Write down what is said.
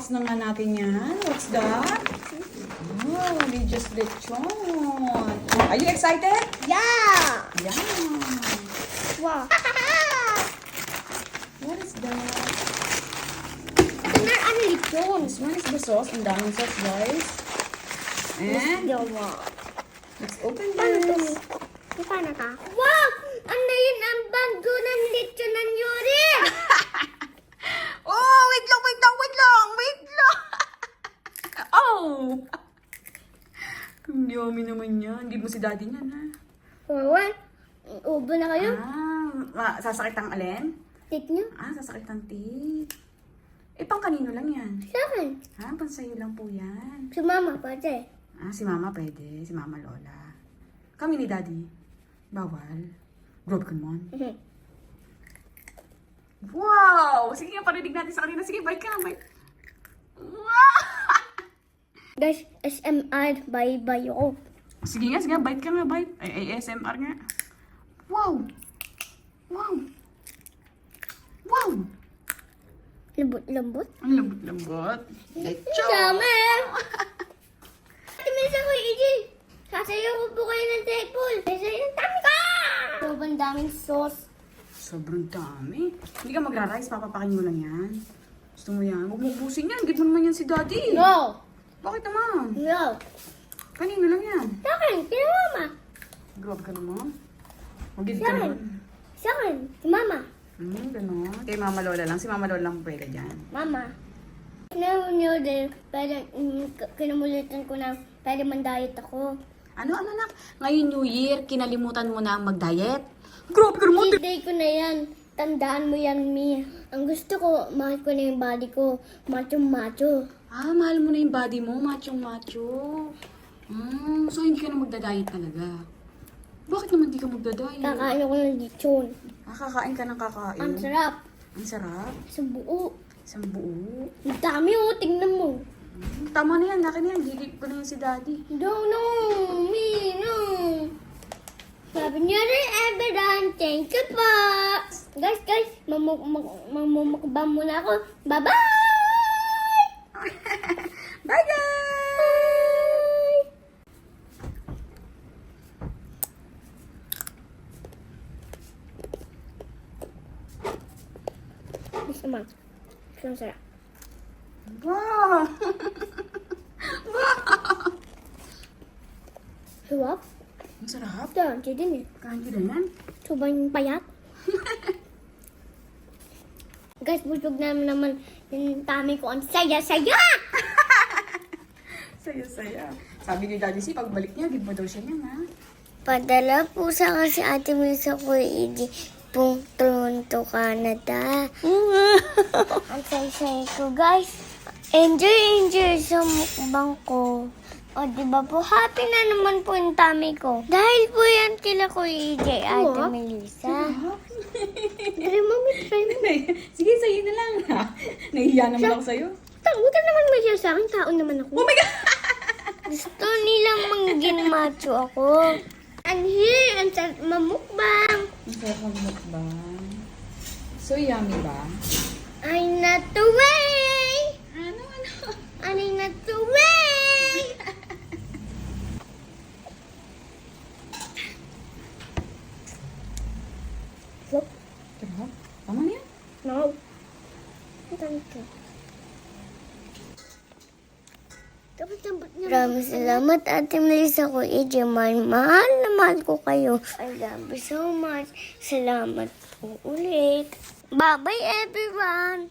Unbox naman natin yan. What's that? Oh, religious lechon. Are you excited? Yeah! Yeah. Wow. What is that? Ano lechon? This one is the sauce. Ang daming sauce, guys. And Yawa. let's open Paano to? this. Paano ka? Wow! Ano yun ang bago ng lechon ng Yuri? Oh, wait lang. Oh! Ang yummy naman yan. Hindi mo si daddy niyan, ha? Wawan. Ubo na kayo? Sasakit ang alin? Tit nyo? Sasakit ang teeth. Pang kanino lang yan? Sa akin. Pang sa'yo lang po yan. Si mama pwede. Si mama pwede. Si mama lola. Kami ni daddy. Bawal. Grabe ka naman. Wow! Sige nga, parinig natin sa kanina. Sige, bite ka. Bite. Wow! Guys, SMR, bye-bye ako. Sige nga, bite ka nga, bite. ASMR nga. Wow! Wow! Wow! Lambot-lambot. Ang lambot-lambot. Lechon! Dami! Timis ako, EJ. Sasayaw ko po kayo ng table. Sasayaw ng dami ka! Sobrang daming sauce. Sobrang dami. Hindi ka magra-rice, papapakin mo lang yan. Gusto mo yan? Huwag mo ubusin yan. Give mo naman yan si daddy. No! Bakit naman? No! Kanino lang yan? Sa akin, kina mama. Grabe ka naman. Mag-give Sa ka akin. naman. Sa akin, si mama. Ganon. Kay mama lola lang. Si mama lola lang pwede dyan. Mama. Kinamu nyo din, pwede, kinumulitan ko na pwede man-diet ako. Ano anak? Ngayon New Year, kinalimutan mo na ang mag-diet? Grabe ka naman. Cheat day ko na yan. Tandaan mo yan, Mi. Ang gusto ko, mahal ko na yung body ko. Macho-macho. Mahal mo na yung body mo. Macho-macho. So hindi ka na magda-diet talaga. Bakit naman di ka magda-diet? Kakain ako ng lechon. Kakain ka ng kakain. Ang sarap. Ang sarap. Sa buo. Isang buo. Ang dami tingnan mo. Tama na yan. Laki na yan. Gigip ko na yan si daddy. No, Mi, no. Sabi niya rin, Eberan, thank you po. Guys, mamumukbang muna ako. Bye-bye! Bye guys! Gusto mo? Ang sarap. Wow! Sarap? Ang sarap. Ito, din eh. Kain ko na yan. Sobrang payat. Guys, busog naman yung tummy ko. Ang saya-saya! Saya-saya. Sabi ni Daddy si, pagbalik niya, give mo daw siya niyan, ha? Padala po sa kasi Ate Melissa ko hindi pong Toronto, Canada. Ang saya-saya ko, guys. Enjoy sa mukbang ko. O, diba po, happy na naman po yung tummy ko. Dahil po yan kila ko EJ, Ate Melissa. Dali, mami, try mo. Sige, sa'yo na lang, ha? Nahihiya naman ako sa'yo. Huwag ka naman mahiya sa akin, tao naman ako. Oh my God! Gusto nilang manggin macho ako. I'm here, ang sarap mamukbang. Ang sarap magmukbang. So yummy ba? I'm not the way. Ano? I'm not the way. Look. Sarap. Tama na yan. No. Thank you. Maraming salamat, Ate Melissa ko, EJ. Mahal na mahal ko kayo. I love you so much. Salamat po ulit. Bye-bye, everyone.